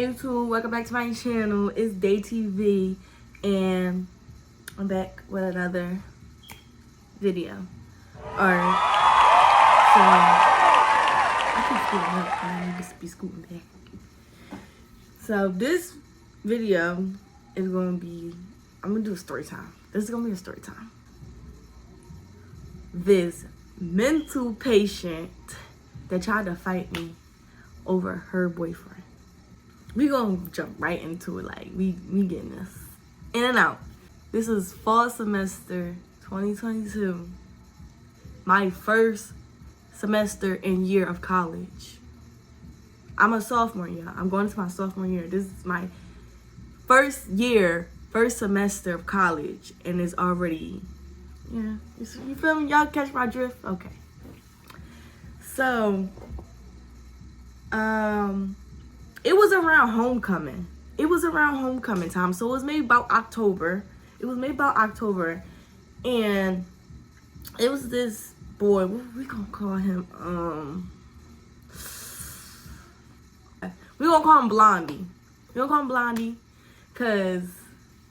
Hey YouTube, welcome back to my channel. It's Day TV and I'm back with another video. Alright, so I keep scooting up and I need to be scooting back. So this video is going to be, I'm going to do a story time. This is going to be a story time. This mental patient that tried to fight me over her boyfriend. We gonna jump right into it. Like we getting this in and out. This is fall semester 2022. My first semester and year of college. I'm a sophomore, y'all. I'm going into my sophomore year. This is my first semester of college, and it's already, yeah. You feel me? Y'all catch my drift? Okay. So, it was around homecoming. It was around homecoming time. So it was maybe about October. And it was this boy. What we gonna call him? We gonna call him Blondie. We gonna call him Blondie because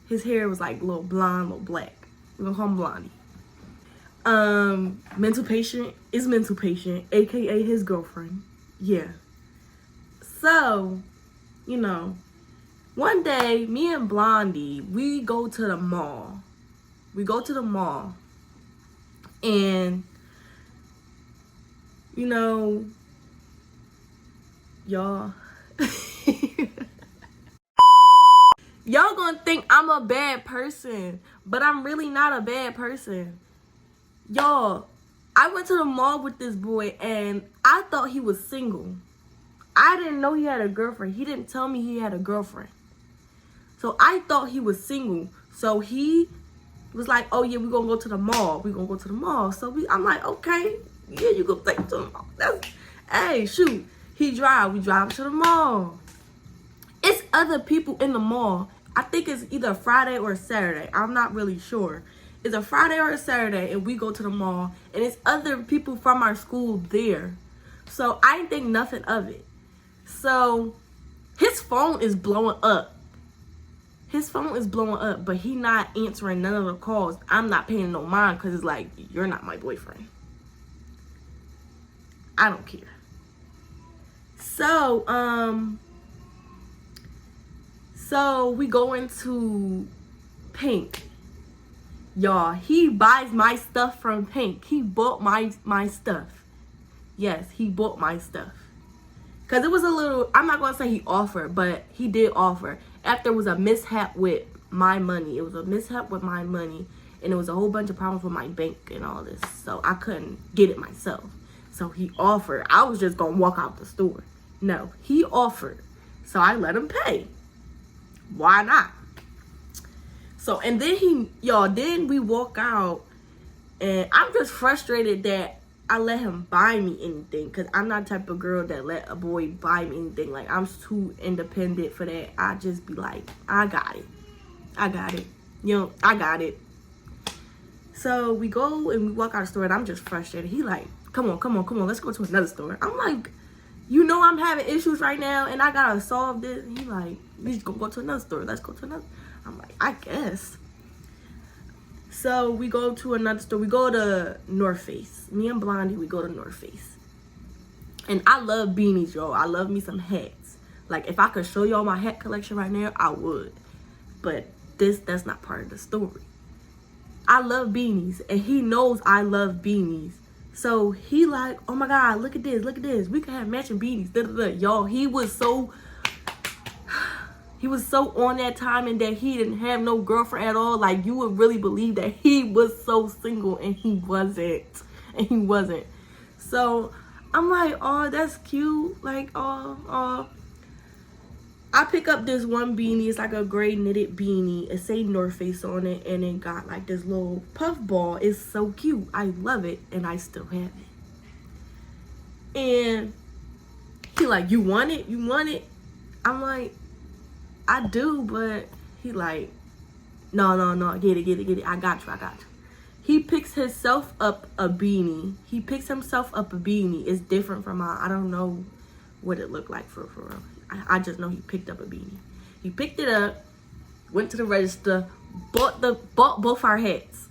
his hair was like a little blonde, little black. We gonna call him Blondie. Mental patient is mental patient, aka his girlfriend. Yeah. So, you know, one day, me and Blondie, we go to the mall. And, you know, y'all. Y'all gonna think I'm a bad person, but I'm really not a bad person. Y'all, I went to the mall with this boy and I thought he was single. I didn't know he had a girlfriend. He didn't tell me he had a girlfriend. So I thought he was single. So he was like, oh yeah, we're going to go to the mall. So I'm like, okay, yeah, you go take me to the mall. Hey, shoot. We drive to the mall. It's other people in the mall. I think it's either Friday or Saturday. I'm not really sure. It's a Friday or a Saturday and we go to the mall and it's other people from our school there. So I didn't think nothing of it. So his phone is blowing up. But he not answering none of the calls. I'm not paying no mind because it's like, you're not my boyfriend. I don't care. So we go into Pink. Y'all, he buys my stuff from Pink. He bought my stuff. Yes, he bought my stuff. Because it was a little, I'm not going to say he offered, but he did offer. After it was a mishap with my money. And it was a whole bunch of problems with my bank and all this. So I couldn't get it myself. So he offered. I was just going to walk out the store. No, he offered. So I let him pay. Why not? So, and then then we walk out. And I'm just frustrated that I let him buy me anything, because I'm not the type of girl that let a boy buy me anything. Like, I'm too independent for that. I just be like, I got it. I got it. So we go and we walk out of the store and I'm just frustrated. He like, come on, let's go to another store. I'm like, you know I'm having issues right now and I gotta solve this. And he like, we just gonna go to another store. Let's go to another. I'm like, I guess. So we go to another store. We go to North Face. Me and Blondie, we go to North Face. And I love beanies, y'all. I love me some hats. Like, if I could show y'all my hat collection right now, I would. But that's not part of the story. I love beanies. And he knows I love beanies. So he like, oh my God, look at this. We can have matching beanies. Y'all, he was so on that time and that he didn't have no girlfriend at all. Like, you would really believe that he was so single and he wasn't. So I'm like, oh, that's cute. Like, oh. I pick up this one beanie. It's like a gray knitted beanie. It say North Face on it and it got like this little puff ball. It's so cute. I love it and I still have it. And he like, you want it? I'm like, I do, but he like, no, get it. I got you. He picks himself up a beanie. It's different from mine. I don't know what it looked like for real. I just know he picked up a beanie. He picked it up, went to the register, bought both our hats.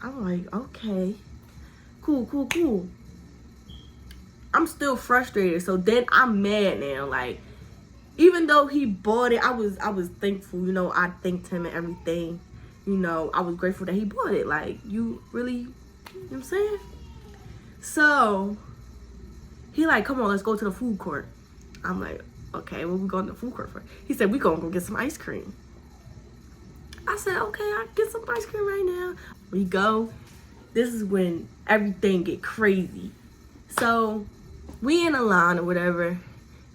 I'm like, okay, cool. I'm still frustrated. So then I'm mad now. Like, even though he bought it, I was thankful. You know, I thanked him and everything. You know, I was grateful that he bought it. Like, you really, you know what I'm saying? So he like, come on, let's go to the food court. I'm like, okay, what we going to the food court for? He said, we gonna go get some ice cream. I said, okay, I'll get some ice cream right now. We go. This is when everything get crazy. So we in a line or whatever,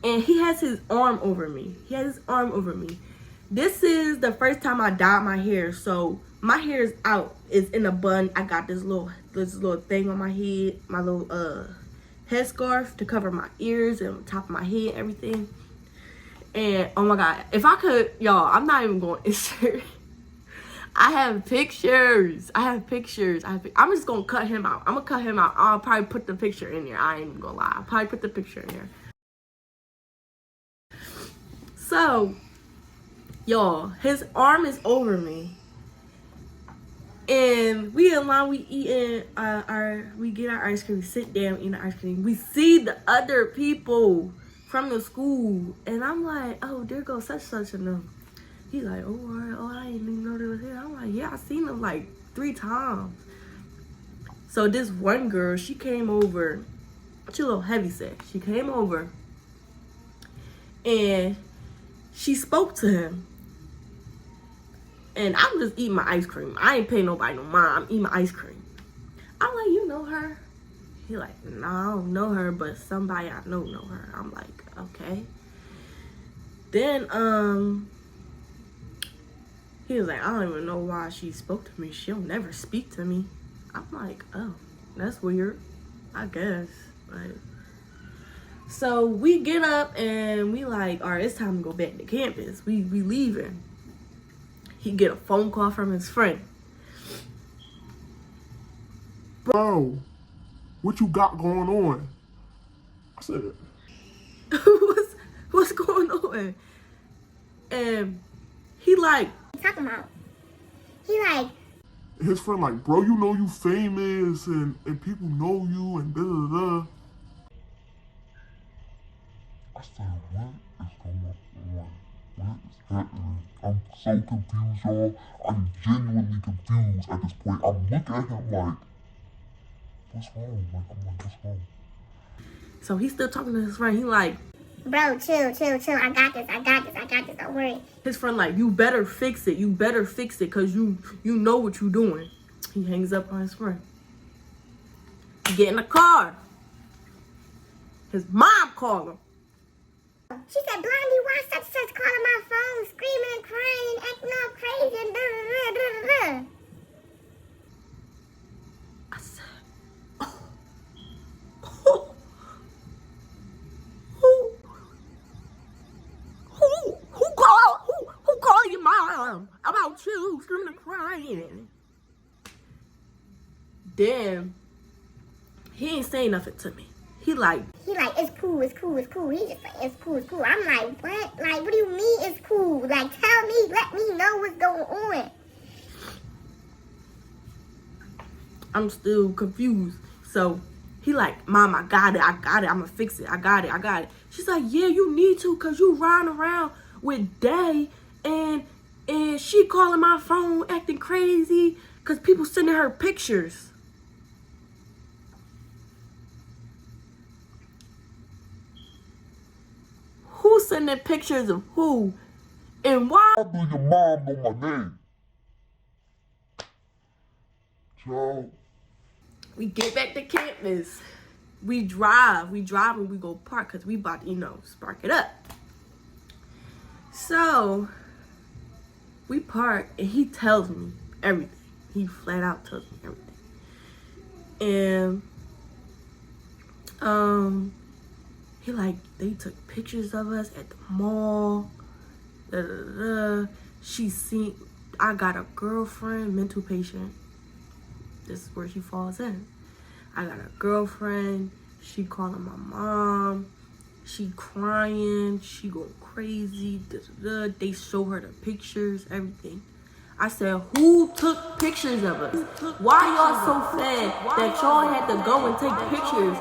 and he has his arm over me. This is the first time I dyed my hair, so my hair is out. It's in a bun. I got this little thing on my head, my little headscarf to cover my ears and top of my head, everything. And oh my God, if I could, y'all, I'm not even going to insert. I have pictures. I'm just gonna cut him out. I'm gonna cut him out. I'll probably put the picture in there. I ain't even gonna lie. I'll probably put the picture in there. So, y'all, his arm is over me. And we in line, we eating we get our ice cream, we sit down, eating the ice cream. We see the other people from the school. And I'm like, oh, there goes such and them. He's like, oh, all right, oh, I didn't even know they was here. I'm like, yeah, I seen them like 3 times. So this one girl, she came over. She a little heavyset. She came over and she spoke to him. And I'm just eating my ice cream. I ain't paying nobody no mind. I'm eating my ice cream. I'm like, you know her? He like, no, I don't know her, but somebody I know her. I'm like, okay. Then, he was like, I don't even know why she spoke to me. She'll never speak to me. I'm like, oh, that's weird, I guess. Like, so we get up and we like, all right, it's time to go back to campus. We leaving. He get a phone call from his friend. Bro, what you got going on? I said, what's going on? And he like, talking about? He like, his friend like, bro, you know you famous and people know you and da. I said, what is going on? What is happening? I'm so confused, y'all. I'm genuinely confused at this point. I'm looking at him like, what's wrong? I'm like, what's wrong? So he's still talking to his friend. He like, bro, chill. I got this. Don't worry. His friend like, you better fix it. Because you know what you're doing. He hangs up on his friend. He get in the car. His mom called him. She said, Blondie, why such calling my phone, screaming and crying, acting all crazy and da. I said, who called your mom about you screaming and crying? Then he ain't saying nothing to me. He like, it's cool. He just like, it's cool. I'm like, what? Like, what do you mean it's cool? Like, tell me, let me know what's going on. I'm still confused. So he like, Mom, I got it. I'm gonna fix it. I got it. She's like, yeah, you need to, cause you riding around with Day and she calling my phone acting crazy cause people sending her pictures. Who sending pictures of who? And why? How do your mom know my name? Child. We get back to campus. We drive and we go park because we about to, spark it up. So we park and he tells me everything. He flat out tells me everything. And he like, they took pictures of us at the mall. She seen, I got a girlfriend, mental patient. This is where she falls in. I got a girlfriend. She calling my mom. She crying, she going crazy. They show her the pictures, everything. I said, who took pictures of us? Why y'all so sad that y'all had to go and take pictures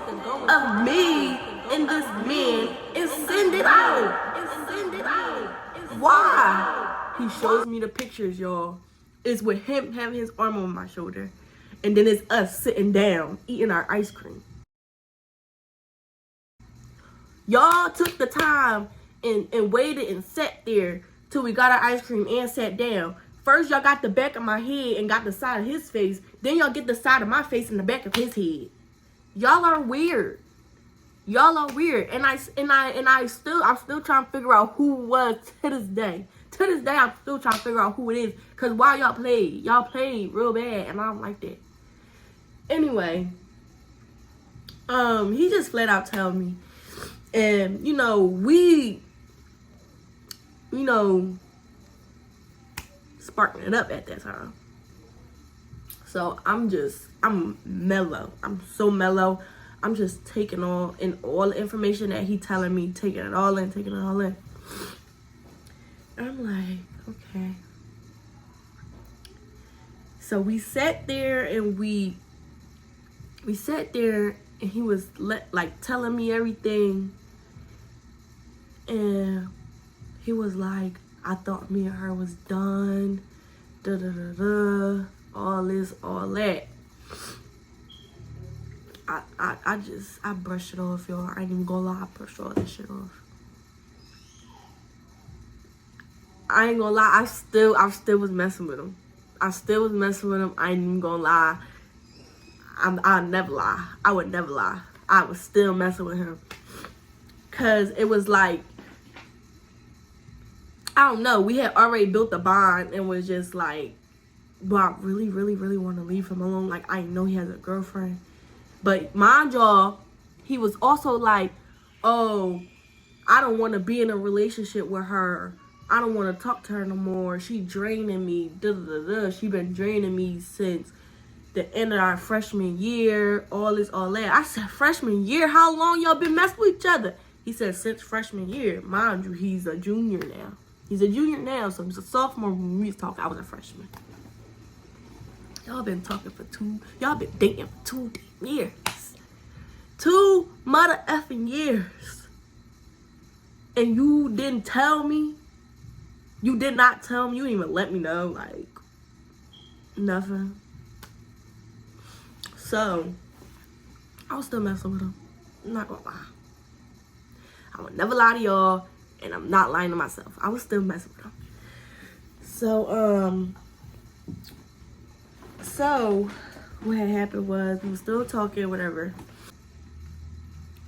of me and this man and send it out? Why? He shows me the pictures, y'all. It's with him having his arm on my shoulder. And then it's us sitting down, eating our ice cream. Y'all took the time and waited and sat there till we got our ice cream and sat down. First, y'all got the back of my head and got the side of his face. Then y'all get the side of my face and the back of his head. Y'all are weird. Y'all are weird. And I'm still trying to figure out who it was to this day. To this day, I'm still trying to figure out who it is. Cause why y'all played? Y'all played real bad, and I don't like that. Anyway, he just flat out tell me. And, we, sparking it up at that time. So I'm mellow. I'm so mellow. I'm just taking all the information that he telling me, taking it all in. And I'm like, okay. So we sat there and we sat there and he was telling me everything. And he was like, I thought me and her was done. All this, all that. I brushed it off, y'all. I ain't even gonna lie, I brushed all this shit off. I ain't gonna lie, I still was messing with him. I ain't even gonna lie. I'll never lie. I would never lie. I was still messing with him. Cause it was like, I don't know, we had already built a bond and was just like, but I really, really, really want to leave him alone. Like, I know he has a girlfriend. But mind y'all, he was also like, oh, I don't want to be in a relationship with her. I don't want to talk to her no more. She draining me. She been draining me since the end of our freshman year. All this, all that. I said, freshman year? How long y'all been messing with each other? He said, since freshman year. Mind you, he's a junior now. He's a junior now, so he's a sophomore when we was talking. I was a freshman. Y'all been talking y'all been dating for 2 years. 2 mother effing years. And you didn't tell me? You did not tell me? You didn't even let me know? Like, nothing. So, I was still messing with him. I'm not gonna lie. I would never lie to y'all, and I'm not lying to myself. I was still messing with him. So what had happened was we were still talking, whatever.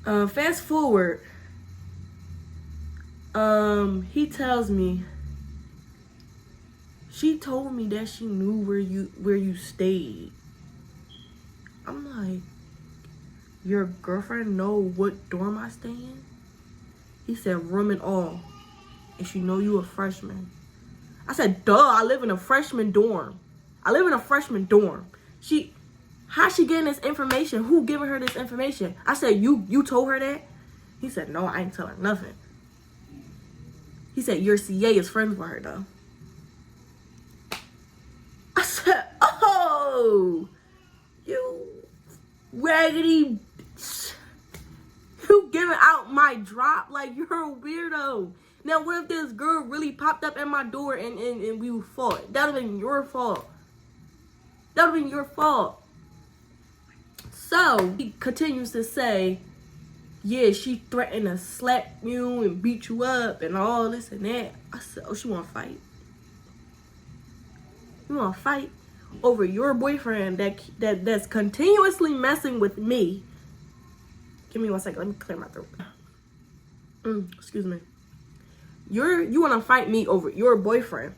Fast forward. He tells me she told me that she knew where you stayed. I'm like, your girlfriend know what dorm I stay in? He said room and all. And she know you a freshman. I said, duh, I live in a freshman dorm. How's she getting this information? Who giving her this information? I said, you told her that? He said, no, I ain't tell her nothing. He said, your CA is friends with her though. I said, oh, you raggedy, you giving out my drop like you're a weirdo. Now, what if this girl really popped up at my door and we fought? That would have been your fault. So, he continues to say, yeah, she threatened to slap you and beat you up and all this and that. I said, oh, she want to fight? You want to fight over your boyfriend that's continuously messing with me? Give me 1 second. Let me clear my throat. Excuse me. You want to fight me over your boyfriend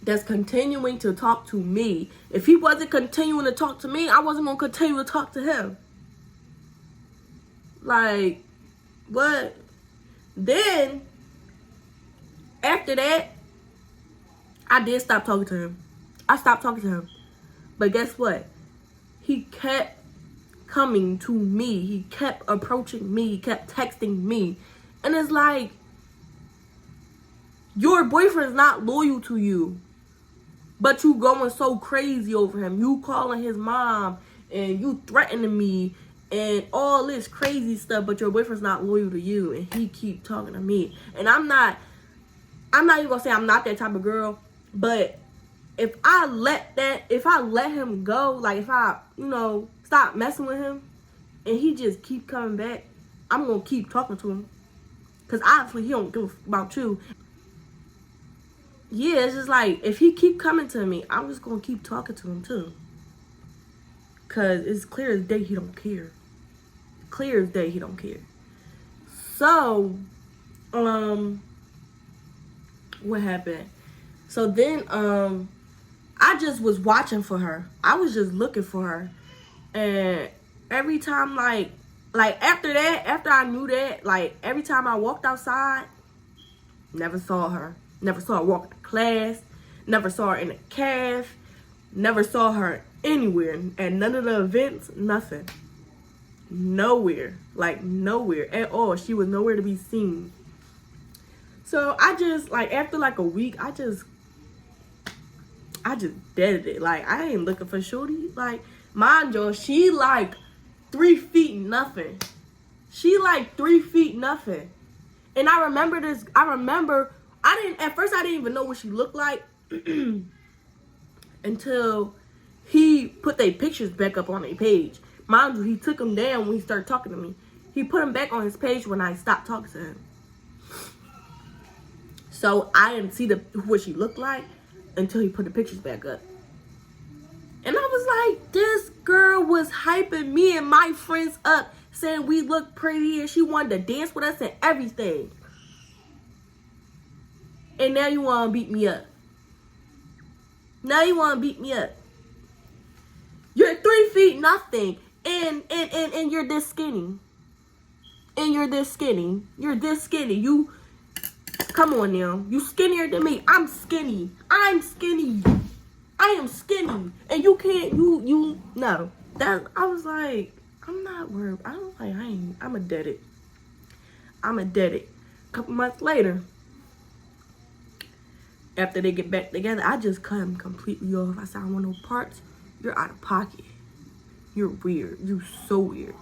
that's continuing to talk to me. If he wasn't continuing to talk to me, I wasn't going to continue to talk to him. Like, what? Then, after that, I did stop talking to him. I stopped talking to him. But guess what? He kept coming to me. He kept approaching me. He kept texting me. And it's like, your boyfriend's not loyal to you. But you going so crazy over him. You calling his mom and you threatening me and all this crazy stuff. But your boyfriend's not loyal to you. And he keep talking to me. And I'm not even going to say I'm not that type of girl. But if I let him go, like if I, stop messing with him and he just keep coming back, I'm going to keep talking to him. Because obviously he don't give about you. Yeah, it's just like, if he keep coming to me, I'm just going to keep talking to him too. Because it's clear as day he don't care. Clear as day he don't care. So, what happened? So then, I just was watching for her. I was just looking for her. And every time, like after I knew that, like, every time I walked outside, never saw her. Never saw her walk to class. Never saw her in a caf. Never saw her anywhere. At none of the events, nothing. Nowhere. Like, nowhere at all. She was nowhere to be seen. So, I just, like, after, like, a week, I just deaded it. Like, I ain't looking for shorty. Like, mind you, she, like, 3 feet nothing. She, like, 3 feet nothing. And I remember, at first I didn't even know what she looked like until he put their pictures back up on their page. Mind you, he took them down when he started talking to me. He put them back on his page when I stopped talking to him. So I didn't see what she looked like until he put the pictures back up. And I was like, this girl was hyping me and my friends up, saying we look pretty and she wanted to dance with us and everything. And now you want to beat me up. Now you want to beat me up. You're 3 feet nothing. And you're this skinny. And you're this skinny. You're this skinny. You, come on now. You skinnier than me. I'm skinny. I'm skinny. I am skinny. And you can't, no. I was like, I'm not worried. I'm a dead it. A couple months later, after they get back together, I just cut him completely off. I said, I want no parts. You're out of pocket. You're weird. You so weird.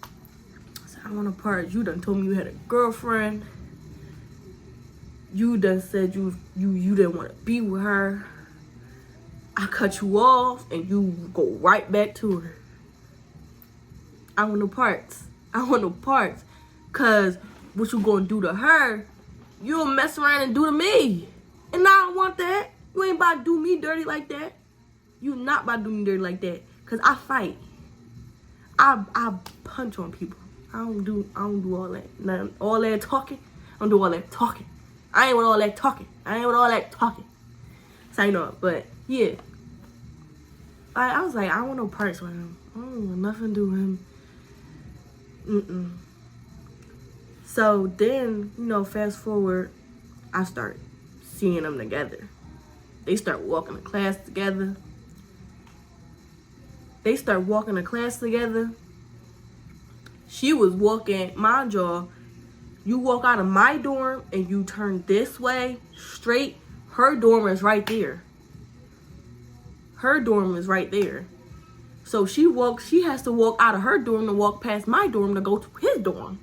I said, I want no parts. You done told me you had a girlfriend. You done said you didn't want to be with her. I cut you off and you go right back to her. I want no parts. Cause what you gonna do to her, you'll mess around and do to me. And I don't want that. You ain't about to do me dirty like that. You not about to do me dirty like that. Cause I fight. I punch on people. I don't do all that. All that talking. I don't do all that talking. I ain't with all that talking. So you know, but yeah. I was like, I don't want no parts with him. I don't want nothing to do with him. So then, fast forward, I start seeing them together. They start walking to class together. She was walking, mind y'all, you walk out of my dorm and you turn this way, straight, her dorm is right there. So she has to walk out of her dorm to walk past my dorm to go to his dorm.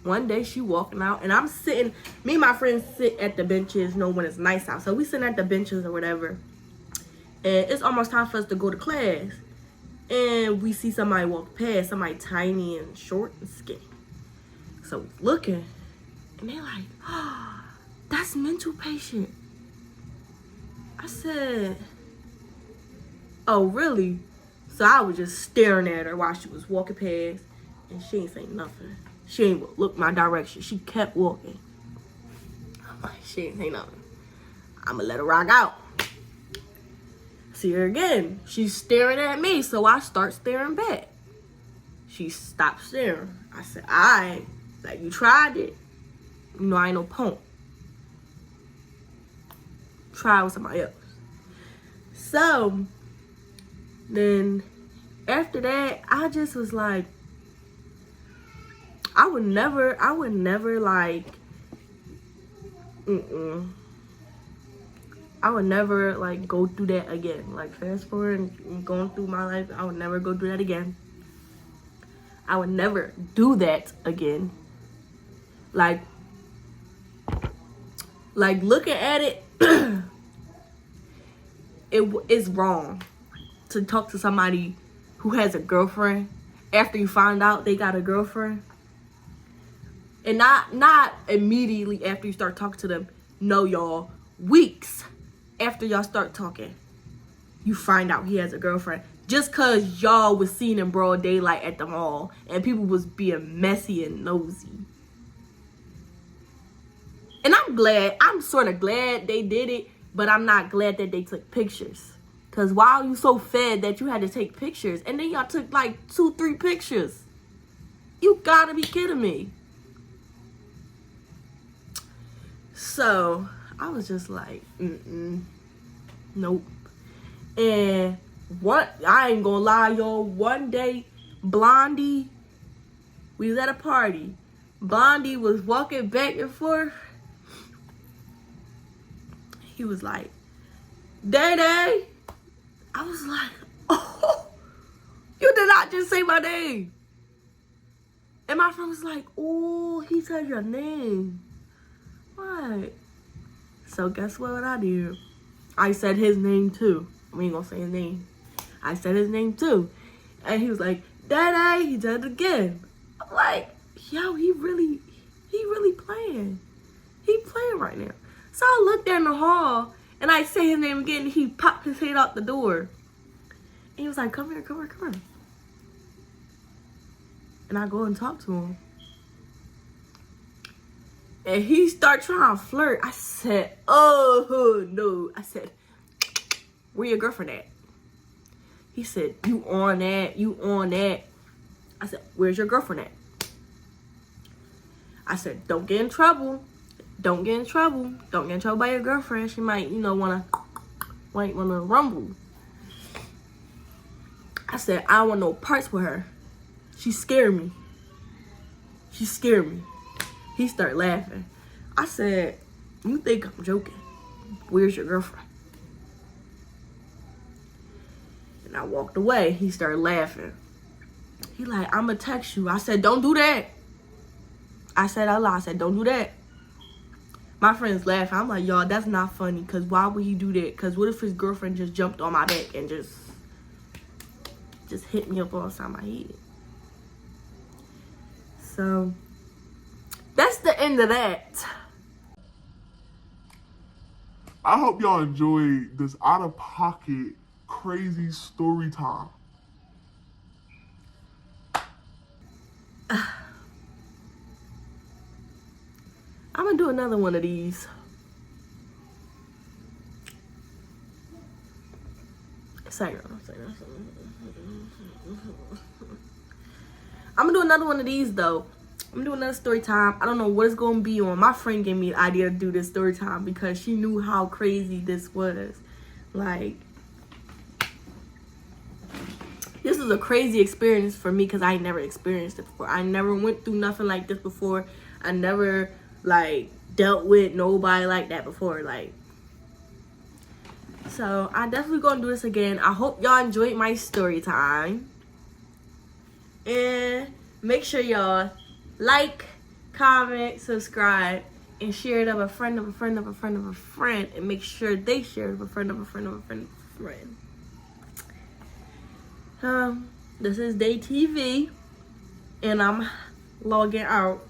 One day she walking out and I'm sitting, me and my friends sit at the benches, when it's nice out. So we sitting at the benches or whatever. And it's almost time for us to go to class. And we see somebody walk past, somebody tiny and short and skinny. So we looking and they're like, oh, that's mental patient. I said, oh, really? So I was just staring at her while she was walking past and she ain't saying nothing. She ain't look my direction. She kept walking. I'm like, she ain't say nothing. I'ma let her rock out. See her again. She's staring at me, so I start staring back. She stopped staring. I said, alright. Like, you tried it. I ain't no punk. Try with somebody else. So, then after that, I just was like, I would never like, I would never like go through that again. Like fast forward and going through my life, I would never go through that again. I would never do that again. Like looking at it, it is wrong to talk to somebody who has a girlfriend after you find out they got a girlfriend. And not immediately after you start talking to them. No, y'all. Weeks after y'all start talking, you find out he has a girlfriend. Just because y'all was seen in broad daylight at the mall and people was being messy and nosy. And I'm sort of glad they did it, but I'm not glad that they took pictures. Because why are you so fed that you had to take pictures? And then y'all took like 2-3 pictures. You gotta be kidding me. So I was just like, nope. And I ain't gonna lie, y'all. One day, Blondie, we was at a party. Blondie was walking back and forth. He was like, Day. I was like, oh, you did not just say my name. And my friend was like, oh, he said your name. What? So guess what I did? I said his name too. We ain't gonna say his name. I said his name too. And he was like, Daddy, he did it again. I'm like, yo, he really playing. He playing right now. So I looked there in the hall and I say his name again and he popped his head out the door. And he was like, come here. And I go and talk to him. And he start trying to flirt. I said, oh, no. I said, where your girlfriend at? He said, you on that. I said, where's your girlfriend at? I said, don't get in trouble. Don't get in trouble by your girlfriend. She might, wanna rumble. I said, I don't want no parts with her. She scared me. He started laughing. I said, you think I'm joking? Where's your girlfriend? And I walked away. He started laughing. He like, I'ma text you. I said, don't do that. I said out loud, I said, don't do that. My friends laughing. I'm like, y'all, that's not funny. Because why would he do that? Because what if his girlfriend just jumped on my back and just hit me up all inside my head? So that's the end of that. I hope y'all enjoyed this out-of-pocket, crazy story time. I'm gonna do another one of these. I'm gonna do another one of these though. I'm gonna do another story time. I don't know what it's gonna be on. My friend gave me the idea to do this story time because she knew how crazy this was. Like, this is a crazy experience for me because I never experienced it before. I never went through nothing like this before. I never dealt with nobody like that before. So I definitely gonna do this again. I hope y'all enjoyed my story time. And make sure y'all like, comment, subscribe, and share it with a friend of a friend of a friend of a friend, and make sure they share it with a friend of a friend of a friend of a friend. This is Day TV, and I'm logging out.